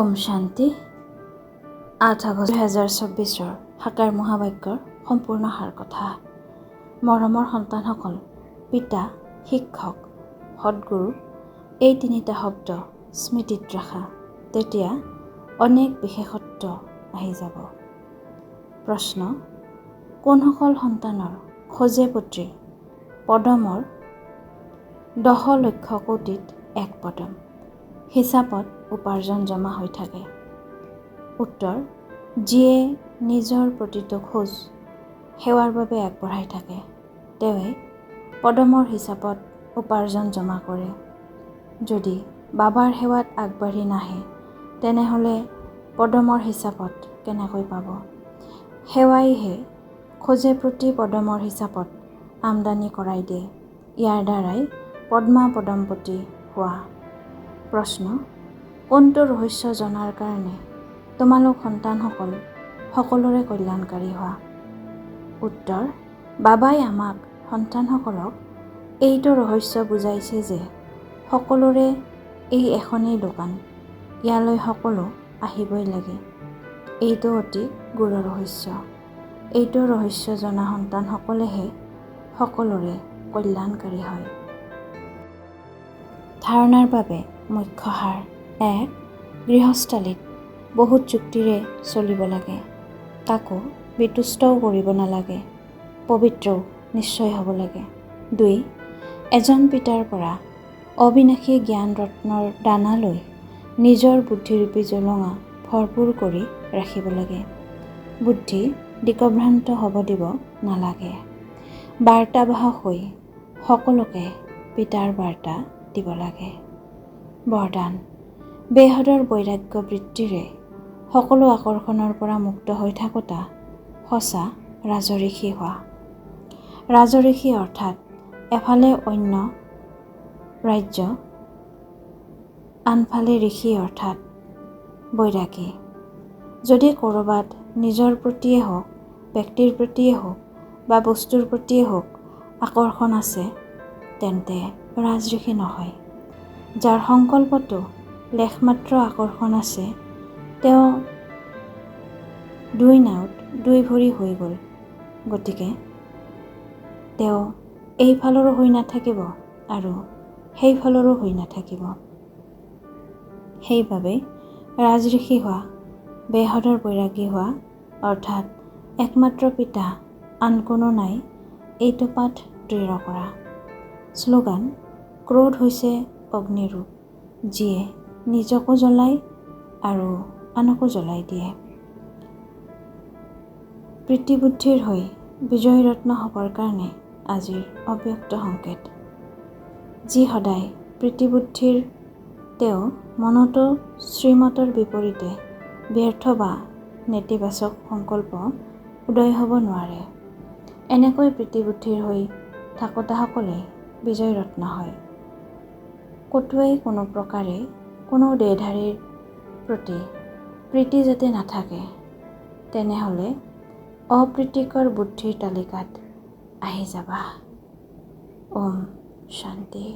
ওম শান্তি 8 আগষ্ট 2024 সাকাৰ মহাবাক্যৰ সম্পূৰ্ণ সাৰ কথা। মৰমৰ সন্তানসকল, পিতা, শিক্ষক, সদগুৰু এই তিনিটা শব্দ স্মৃতিত ৰাখা, তেতিয়া অনেক বিশেষত্ব আহি যাব। প্ৰশ্ন: কোনসকল সন্তানৰ খোজে পুত্ৰী পদমৰ 10 লক্ষ কোটিত এক পদম হিচাপত উপাৰ্জন জমা হৈ থাকে? উত্তৰ: যিয়ে নিজৰ প্ৰতিটো খোজ সেৱাৰ বাবে আগবঢ়াই থাকে, তেওঁৱে পদমৰ হিচাপত উপাৰ্জন জমা কৰে। যদি বাবাৰ সেৱাত আগবাঢ়ি নাহে, তেনেহ'লে পদমৰ হিচাপত কেনেকৈ পাব? সেৱাইহে খোজে প্ৰতি পদমৰ হিচাপত আমদানি কৰাই দিয়ে। ইয়াৰ দ্বাৰাই পদ্মা পদমপতি হোৱা। প্ৰশ্ন: কোনটো ৰহস্য জনাৰ কাৰণে তোমালোক সন্তানসকল সকলোৰে কল্যাণকাৰী হোৱা? উত্তৰ: বাবাই আমাক সন্তানসকলক এইটো ৰহস্য বুজাইছে যে সকলোৰে এই এখনেই দোকান, ইয়ালৈ সকলো আহিবই লাগে। এইটো অতি গূঢ় ৰহস্য। এইটো ৰহস্য জনা সন্তানসকলেহে সকলোৰে কল্যাণকাৰী হয়। ধাৰণাৰ বাবে মুখ্য সাৰ: 1. গৃহস্থালীত বহুত যুক্তিৰে চলিব লাগে। কাকো বিতুষ্টও কৰিব নালাগে। পবিত্ৰও নিশ্চয় হ'ব লাগে। 2. এজন পিতাৰ পৰা অবিনাশী জ্ঞান ৰত্নৰ দানা লৈ নিজৰ বুদ্ধিৰূপী জোলঙা ভৰপূৰ কৰি ৰাখিব লাগে। বুদ্ধি দিকভ্ৰান্ত হ'ব দিব নালাগে। বাৰ্তাবাহক হৈ সকলোকে পিতাৰ বাৰ্তা দিব লাগে। বৰদান: বেহদৰ বৈৰাগ্য বৃত্তিৰে সকলো আকৰ্ষণৰ পৰা মুক্ত হৈ থাকোঁতা সঁচা ৰাজঋষি হোৱা। ৰাজঋষি অৰ্থাৎ এফালে অন্য ৰাজ্য, আনফালে ঋষি অৰ্থাৎ বৈৰাগী। যদি ক'ৰবাত নিজৰ প্ৰতিয়ে হওক, ব্যক্তিৰ প্ৰতিয়ে হওক বা বস্তুৰ প্ৰতিয়ে হওক আকৰ্ষণ আছে, তেন্তে ৰাজঋষি নহয়। যাৰ সংকল্পটো লেশমাত্ৰ আকৰ্ষণ আছে, তেওঁ 2 নাওত 2 ভৰি হৈ গ'ল। গতিকে তেওঁ এইফালৰো হৈ নাথাকিব আৰু সেইফালৰো হৈ নাথাকিব। সেইবাবে ৰাজঋষি হোৱা, বেহদৰ বৈৰাগী হোৱা অৰ্থাৎ একমাত্ৰ পিতা আন কোনো নাই, এইটো পাঠ দৃঢ় কৰা। শ্লোগান: ক্ৰোধ হৈছে অগ্নিৰূপ, যিয়ে নিজকো জ্বলায় আৰু আনকো জ্বলাই দিয়ে। প্ৰীতিবুদ্ধিৰ হৈ বিজয় ৰত্ন হ'বৰ কাৰণে আজিৰ অব্যক্ত সংকেত। যি সদায় প্ৰীতিবুদ্ধিৰ, তেওঁ মনতো শ্ৰীমতৰ বিপৰীতে ব্যৰ্থ বা নেতিবাচক সংকল্প উদয় হ'ব নোৱাৰে। এনেকৈ প্ৰীতিবুদ্ধিৰ হৈ থাকোঁতাসকলেই বিজয় ৰত্ন হয়। ক'তোৱেই কোনো প্ৰকাৰে কোনো দেহধাৰীৰ প্ৰতি প্ৰীতি যাতে নাথাকে, তেনেহ'লে অপ্ৰীতিকৰ বুদ্ধিৰ তালিকাত আহি যাবা। ওম শান্তি।